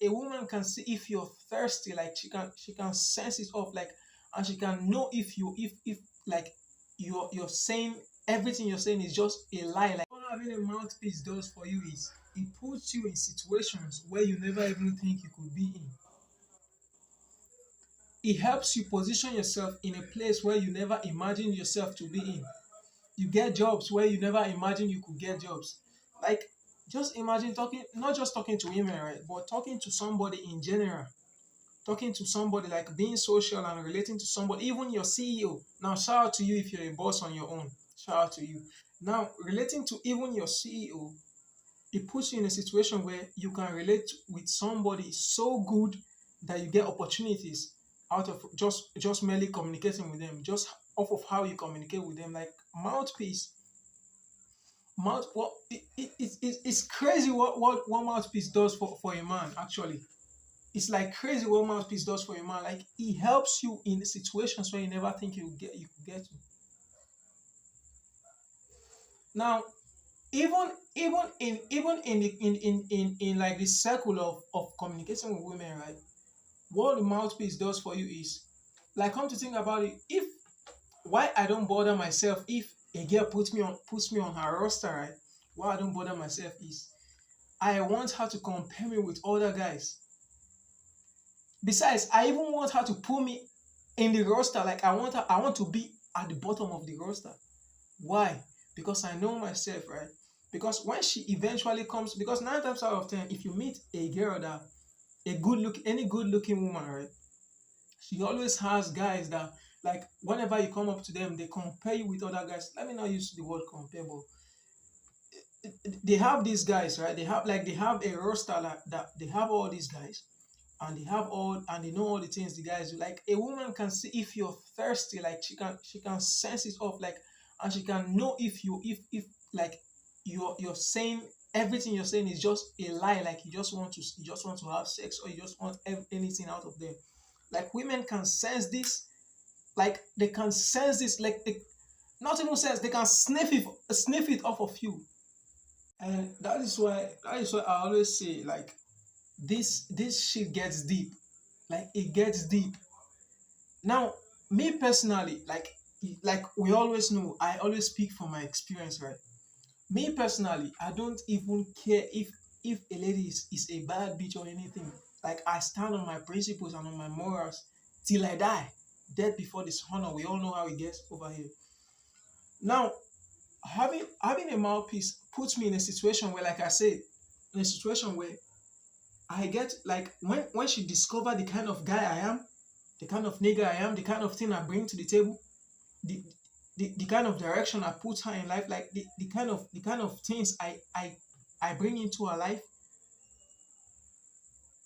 a woman can see if you're thirsty, like she can sense it off, like, and she can know if you if like you're saying everything you're saying is just a lie. Like what having a mouthpiece does for you is it puts you in situations where you never even think you could be in. It helps you position yourself in a place where you never imagined yourself to be in. You get jobs where you never imagined you could get jobs. Like, just imagine talking, not just talking to women, right, but talking to somebody in general. Talking to somebody, like being social and relating to somebody, even your CEO. Now, shout out to you if you're a boss on your own. Shout out to you. Now, relating to even your CEO, it puts you in a situation where you can relate with somebody so good that you get opportunities out of just merely communicating with them, just off of how you communicate with them. Like mouthpiece, what it's crazy what mouthpiece does for a man. Actually, it's like crazy what mouthpiece does for a man. Like it helps you in situations where you never think you could get to. Now, even in like the circle of communicating with women, right? What the mouthpiece does for you is, like, come to think about it, if why I don't bother myself if a girl puts me on her roster, right? Why I don't bother myself is I want her to compare me with other guys. Besides, I even want her to put me in the roster. Like I want to be at the bottom of the roster. Why? Because I know myself, right? Because when she eventually comes, because 9 times out of 10, if you meet a girl that any good looking woman, right? She always has guys that, like, whenever you come up to them, they compare you with other guys. Let me not use the word compare, but they have these guys, right? They have a roster that they have all these guys, and they know all the things the guys do. Like a woman can see if you're thirsty, like she can sense it off, like, and she can know if like you're saying everything you're saying is just a lie, like you just want to have sex, or you just want anything out of them. Like women can sense this, like they can sense this, like they not even sense, they can sniff it off of you. And that is why I always say, like, this shit gets deep. Like it gets deep. Now, me personally, like we always know, I always speak from my experience, right? Me personally, I don't even care if a lady is a bad bitch or anything. Like I stand on my principles and on my morals till I die. Death before dishonor. We all know how it gets over here. Now, having a mouthpiece puts me in a situation where, like I said, in a situation where I get, like, when she discovered the kind of guy I am, the kind of nigga I am, the kind of thing I bring to the table, the the kind of direction I put her in life, like the kind of things I bring into her life,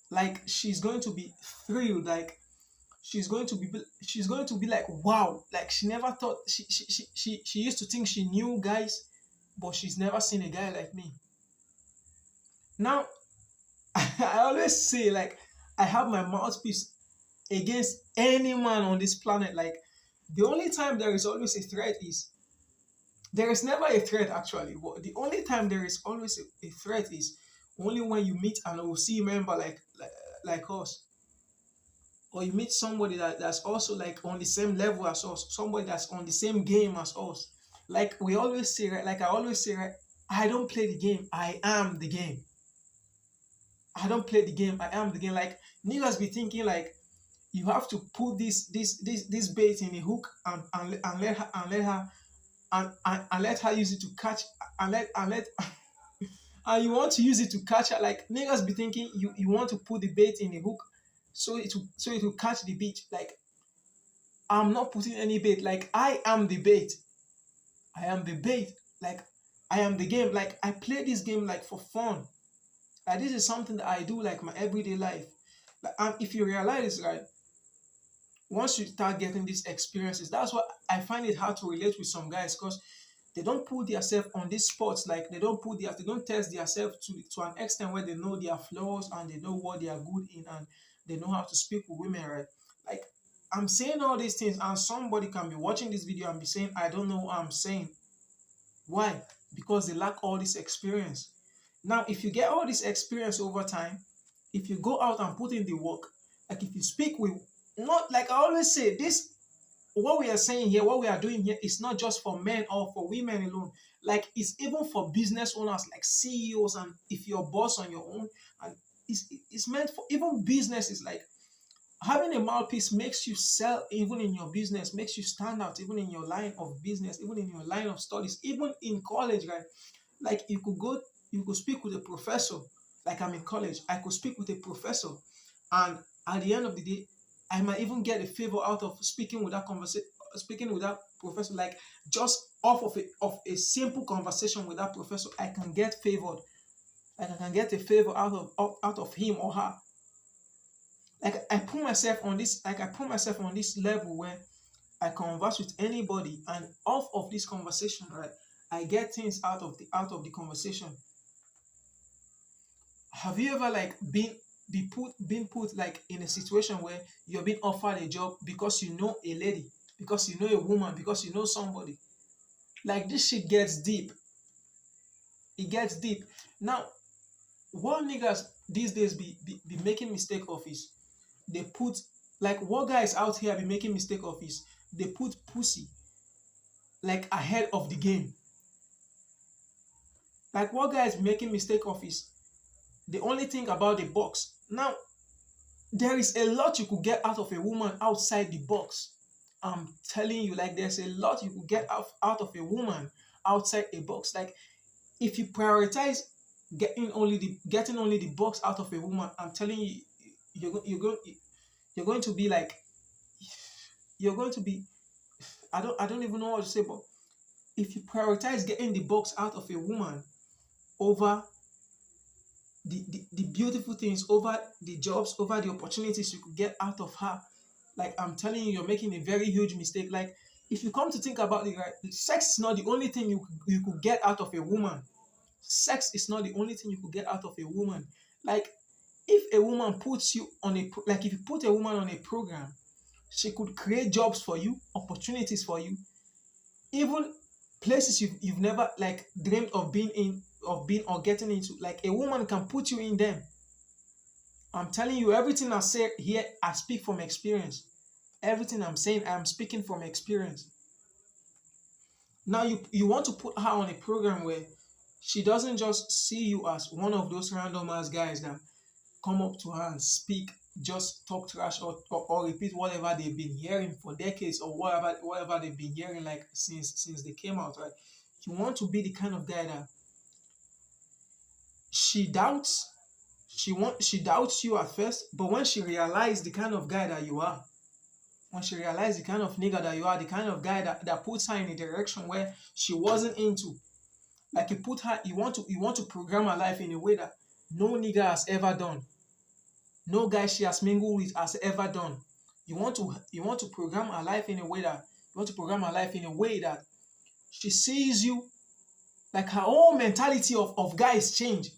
like she's going to be thrilled, like she's going to be like, wow, like she never thought, she used to think she knew guys, but she's never seen a guy like me. Now, I always say, like, I have my mouthpiece against any man on this planet. Like, the only time there is always a threat is, there is never a threat actually, but the only time there is always a threat is only when you meet an OC member, like us, or you meet somebody that's also like on the same level as us, somebody that's on the same game as us. Like we always say, right? Like I always say, right? I don't play the game. I am the game. I don't play the game. I am the game. Like niggas be thinking like you have to put this bait in a hook and let her use it to catch, and let and you want to use it to catch her. Like niggas be thinking you want to put the bait in a hook so it will catch the bait. Like I'm not putting any bait. Like I am the bait. I am the bait. Like I am the game. Like I play this game like for fun. Like this is something that I do like my everyday life. Like, and if you realize, right, once you start getting these experiences, that's why I find it hard to relate with some guys, because they don't put themselves on these spots. Like they don't test themselves to an extent where they know their flaws and they know what they are good in, and they know how to speak with women, right? Like I'm saying all these things, and somebody can be watching this video and be saying, I don't know what I'm saying. Why? Because they lack all this experience. Now, if you get all this experience over time, if you go out and put in the work, like if you speak with, not like I always say, this what we are saying here, what we are doing here is not just for men or for women alone. Like it's even for business owners, like CEOs, and if you're a boss on your own, and it's meant for even businesses. Like having a mouthpiece makes you sell even in your business, makes you stand out even in your line of business, even in your line of studies, even in college, right? Like you could speak with a professor. Like I'm in college, I could speak with a professor, and at the end of the day, I might even get a favor out of speaking with that conversation, speaking with that professor. Like just off of a simple conversation with that professor, I can get favored. Like I can get a favor out of him or her. Like I put myself on this, like I put myself on this level where I converse with anybody, and off of this conversation, right, I get things out of the conversation. Have you ever like been put like in a situation where you're being offered a job because you know a lady, because you know a woman, because you know somebody? Like this shit gets deep. It gets deep. Now, what niggas these days be making mistake of is they put, like what guys out here be making mistake of is they put pussy like ahead of the game. Like what guys making mistake of is the only thing about the box. Now, there is a lot you could get out of a woman outside the box. I'm telling you, like there's a lot you could get out of a woman outside a box. Like if you prioritize getting only the box out of a woman, I'm telling you, you're going to be like, you're going to be, I don't even know what to say, but if you prioritize getting the box out of a woman over the beautiful things, over the jobs, over the opportunities you could get out of her, like I'm telling you, you're making a very huge mistake. Like if you come to think about it, right, sex is not the only thing you could get out of a woman. Sex is not the only thing you could get out of a woman. Like if a woman puts you on like if you put a woman on a program, she could create jobs for you, opportunities for you, even places you've never like dreamed of being in, of being or getting into. Like a woman can put you in them. I'm telling you, everything I say here, I speak from experience. Everything I'm saying, I'm speaking from experience. Now you want to put her on a program where she doesn't just see you as one of those random ass guys that come up to her and speak, just talk trash, or repeat whatever they've been hearing for decades, or whatever they've been hearing like since they came out, right? You want to be the kind of guy that she doubts, she doubts you at first, but when she realizes the kind of guy that you are, when she realizes the kind of nigga that you are, the kind of guy that puts her in a direction where she wasn't into, like you want to program her life in a way that no nigga has ever done, no guy she has mingled with has ever done. You want to program her life in a way that she sees you, like her whole mentality of guys change.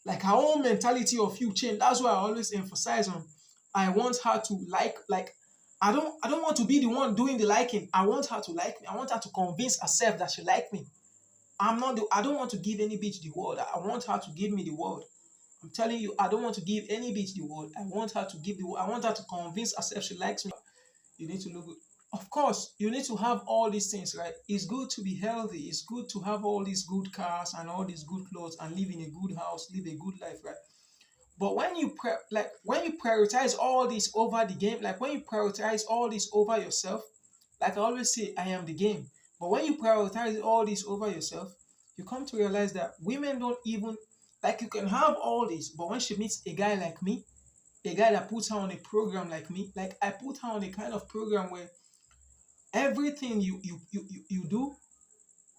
Like her own mentality of you change. That's why I always emphasize on, I want her to like I don't want to be the one doing the liking. I want her to like me. I want her to convince herself that she like me. I don't want to give any bitch the world. I want her to give me the world. I'm telling you, I don't want to give any bitch the world. I want her to give the world. I want her to convince herself she likes me. You need to look good. Of course, you need to have all these things, right? It's good to be healthy. It's good to have all these good cars and all these good clothes and live in a good house, live a good life, right? But when you prioritize all this over the game, like when you prioritize all this over yourself, like I always say, I am the game. But when you prioritize all this over yourself, you come to realize that women don't even, like you can have all this, but when she meets a guy like me, a guy that puts her on a program like me, like I put her on a kind of program where everything you do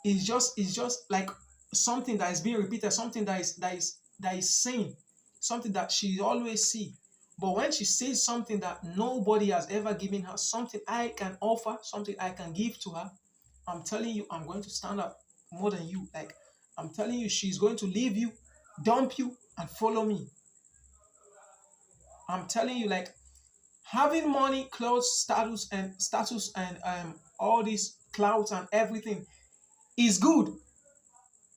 is just like something that is being repeated, something that is seen, something that she always see. But when she says something that nobody has ever given her, something I can offer, something I can give to her, I'm telling you, I'm going to stand up more than you. Like I'm telling you, she's going to leave you, dump you, and follow me. I'm telling you, like having money, clothes, status and all these clouds and everything is good.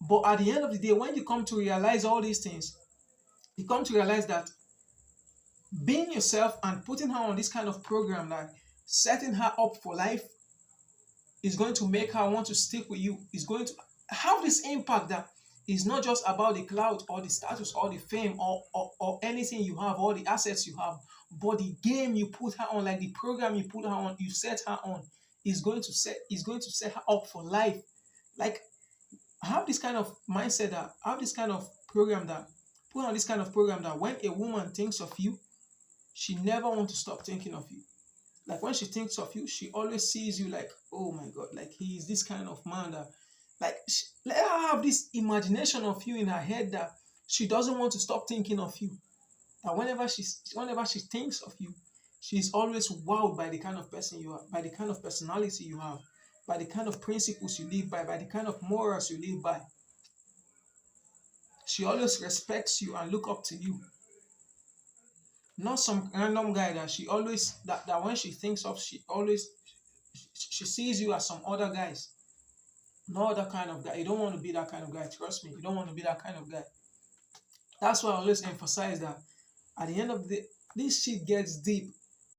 But at the end of the day, when you come to realize all these things, you come to realize that being yourself and putting her on this kind of program, like setting her up for life, is going to make her want to stick with you, is going to have this impact that is not just about the clout or the status or the fame or anything you have, all the assets you have, but the game you put her on, like the program you put her on, you set her on, is going to set her up for life. Like, have this kind of mindset, that have this kind of program, that put on this kind of program, that when a woman thinks of you, she never want to stop thinking of you. Like, when she thinks of you, she always sees you like, oh my god, like he is this kind of man that, like, let her have this imagination of you in her head, that she doesn't want to stop thinking of you. That whenever she thinks of you, she's always wowed by the kind of person you are, by the kind of personality you have, by the kind of principles you live by the kind of morals you live by. She always respects you and look up to you. Not some random guy that she always, that when she thinks of, she sees you as some other guys. No other kind of guy. You don't want to be that kind of guy. Trust me, you don't want to be that kind of guy. That's why I always emphasize that at the end of the day, this shit gets deep.